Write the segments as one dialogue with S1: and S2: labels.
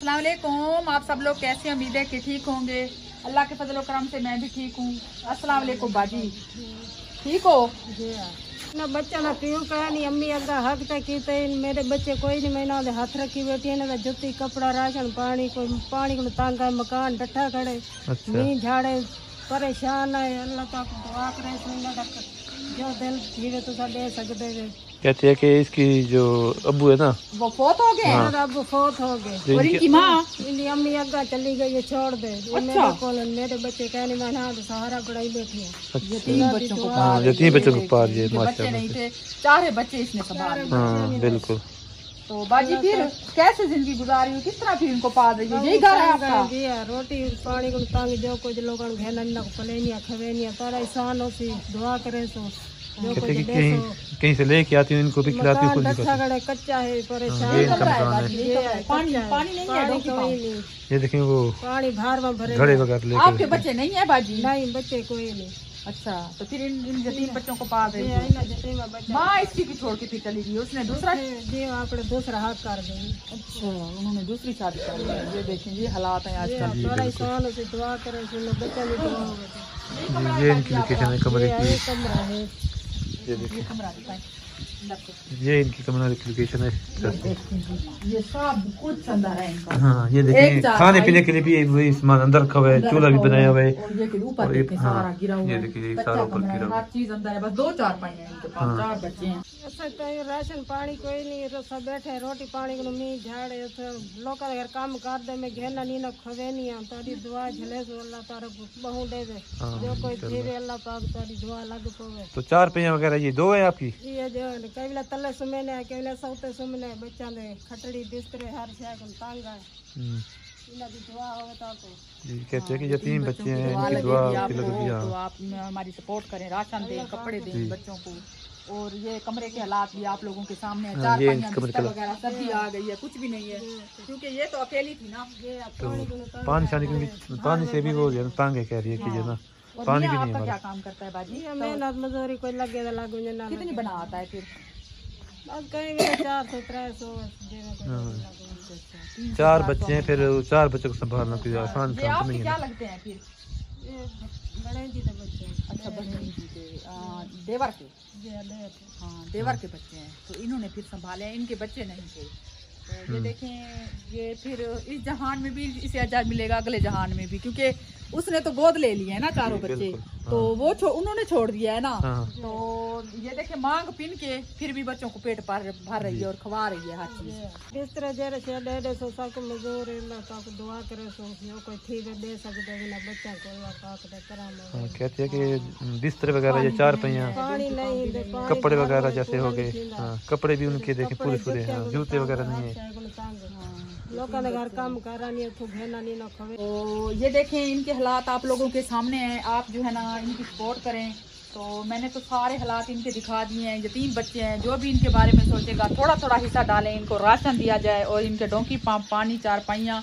S1: अस्सलाम वालेकुम। आप सब लोग कैसे? उम्मीद है कि ठीक होंगे। अल्लाह के फजल करम से मैं भी ठीक हूँ। अस्सलाम वालेकुम बाजी, ठीक हो?
S2: ना बच्चा ना पियो कहा नहीं अम्मी अगर हक तक की मेरे बच्चे कोई नहीं महीना हाथ रखी बैठी है ना जुत्ती कपड़ा राशन पानी कोई पानी को तंग है मकान डट्ठा खड़े मीह झाड़े परेशान है। अल्लाह तक दुआ करे जो दिल धीरे तो दे सकते है।
S3: कहते हैं कि इसकी जो अब्बू है ना
S1: वो फोत हो गए।
S2: हाँ। अब फोत हो गए
S1: और इनकी माँ
S2: इनकी अम्मी अग्गा चली गई है छोड़ दे।
S1: अच्छा।
S2: मेरे बच्चे कहने में ना सहारा पढ़ाई बैठी है।
S1: यतीम बच्चों को
S3: हाँ, यतीम बच्चों को पाल दिए
S1: बच्चे
S3: माशाल्लाह
S1: नहीं थे, 4 बच्चे इसने संभाले।
S3: हाँ बिल्कुल।
S1: तो बाजी फिर कैसे जिंदगी गुजारी हो, किस तरह फिर इनको पाल रही है? यही घर है आपका?
S2: रोटी पानी को तंग जो कुछ लोग पलेनिया खवेनिया तारा इंसान हो सी दुआ करे सो जो कुछ
S3: कहीं से लेके आती हूँ इनको भी खिलाती हूँ।
S2: कच्चा है परेशान
S1: पानी नहीं है।
S3: ये देखें वो
S2: पानी भार में भरे
S3: घड़े वगैरह
S1: आपके बच्चे नहीं है बाजी?
S2: नहीं बच्चे कोई नहीं।
S1: अच्छा, तो फिर इन यतीम बच्चों को पाल रही है। माँ इसकी भी छोड़ के फिर चली गई, उसने दूसरा
S2: आपने दूसरा हाथ कर दी।
S1: अच्छा, उन्होंने दूसरी शादी कर ली। ये देखें ये हालात है आजकल।
S2: थोड़ा इंसान से दुआ करे बच्चा भी दुआ होगा।
S3: ये इनकी लोकेशन है कमरे की।
S2: कमरा है
S1: ये कमरा दिखाएं।
S3: ये इनकी कमरे की लोकेशन है।
S1: ये सब कुछ अंदर है इनका।
S3: हाँ ये देखिए खाने पीने के लिए भी वही सामान अंदर रखा हुआ है, चूल्हा भी बनाया हुआ है।
S1: और ये ऊपर देखें सारा गिरा हुआ है।
S3: ये देखिए सारा ऊपर गिरा हुआ है।
S1: हर चीज अंदर है। बस 2 चारपाई हैं इनके पास, 4 बच्चे हैं।
S2: राशन पानी कोई नहीं सब बैठे रोटी पानी को मीह झाड़े लोग घर काम कर दे में घेना नी ना खवे नहीं तारी दुआ झले सो अल्लाह तारा बहु दे दे जो कोई धीरे अल्लाह पाक तारी दुआ लग पवे।
S3: तो 4 पहिया वगैरह ये 2 है आपकी?
S2: ये जो कईला तले सुमने कईला सौते सुमने बच्चा ने खटड़ी बिस्तरे हर शय को तंग है। इना की दुआ हो ताको
S3: जी कहते हैं कि यतीम बच्चे हैं इनकी दुआ
S1: तो आप हमारी सपोर्ट करें, राशन दें, कपड़े दें बच्चों को। और ये कमरे के हालात भी आप लोगों के सामने है। 4 बिस्तर वगैरह सब भी आ गई है, कुछ भी नहीं है क्योंकि ये तो अकेली थी ना।
S3: तो पानी से भी वो तंग है कह रही है कि जो ना पानी भी नहीं है।
S1: क्या काम करता है बाजी?
S2: मेहनत मजदूरी कोई लगे तो लागू ना
S1: कितनी बना आता है फिर?
S2: बस कहीं 400 300
S3: 4 बच्चे हैं, फिर 4 बच्चों को संभालना कोई आसान काम तो नहीं है।
S1: क्या लगते हैं फिर?
S2: गणेश जी के बच्चे।
S1: अच्छा, गणेश जी के देवर के? हाँ देवर के बच्चे हैं, तो इन्होंने फिर संभाले। इनके बच्चे नहीं थे। तो ये देखें ये फिर इस जहान में भी इसे अजाब मिलेगा, अगले जहान में भी, क्योंकि उसने तो गोद ले लिए है ना 4 बच्चे। तो वो उन्होंने छोड़ दिया है ना। तो ये देखे मांग पिन के फिर भी बच्चों को पेट भर रही है और खवा रही है हर चीज।
S2: इस तरह जरे से दे सो सबको मजदूर अल्लाह पाक दुआ करे सो जो कोई ठीक दे सकते हैं ना बच्चा को अल्लाह पाक दे कराम।
S3: कहते हैं कि बिस्तर वगैरह ये 4 पहिया,
S2: पानी नहीं
S3: कपड़े वगैरह जैसे हो गए। हाँ कपड़े भी उनके देखे पूरे हाँ, जूते वगैरह नहीं है।
S2: लोगों ने घर काम करा नहीं तो घेना नहीं ना खवे।
S1: तो ये देखें इनके हालात आप लोगों के सामने हैं। आप जो है ना इनकी सपोर्ट करें। तो मैंने तो सारे हालात इनके दिखा दिए हैं। यतीम बच्चे हैं, जो भी इनके बारे में सोचेगा थोड़ा थोड़ा हिस्सा डालें, इनको राशन दिया जाए और इनके डोंकी पानी 4 पहिया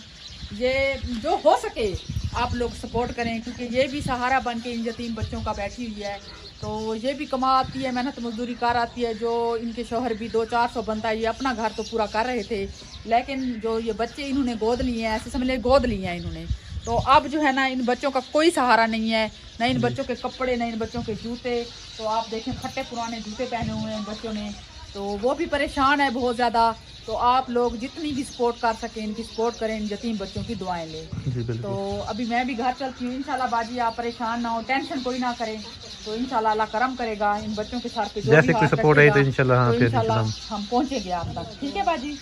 S1: ये जो हो सके आप लोग सपोर्ट करें, क्योंकि ये भी सहारा बन के इन यतीम बच्चों का बैठी हुई है। तो ये भी कमा आती है, मेहनत मजदूरी कर आती है। जो इनके शौहर भी 200-400 बनता है, ये अपना घर तो पूरा कर रहे थे, लेकिन जो ये बच्चे इन्होंने गोद लिए हैं, ऐसे समझ ले गोद लिए हैं इन्होंने। तो अब जो है ना इन बच्चों का कोई सहारा नहीं है, न इन बच्चों के कपड़े, न इन बच्चों के जूते। तो आप देखें फटे पुराने जूते पहने हुए हैं बच्चों ने, तो वो भी परेशान है बहुत ज़्यादा। तो आप लोग जितनी भी सपोर्ट कर सकें इनकी सपोर्ट करें, इन यतीम बच्चों की दुआएं लें। तो अभी मैं भी घर चलती हूँ। इंशाल्लाह बाजी आप परेशान ना हो, टेंशन कोई ना करें। तो इंशाल्लाह अल्लाह करम करेगा इन बच्चों के साथ पे जो
S3: जैसे कोई सपोर्ट है तो इंशाल्लाह
S1: हम पहुँचेंगे आप तक। ठीक है बाजी?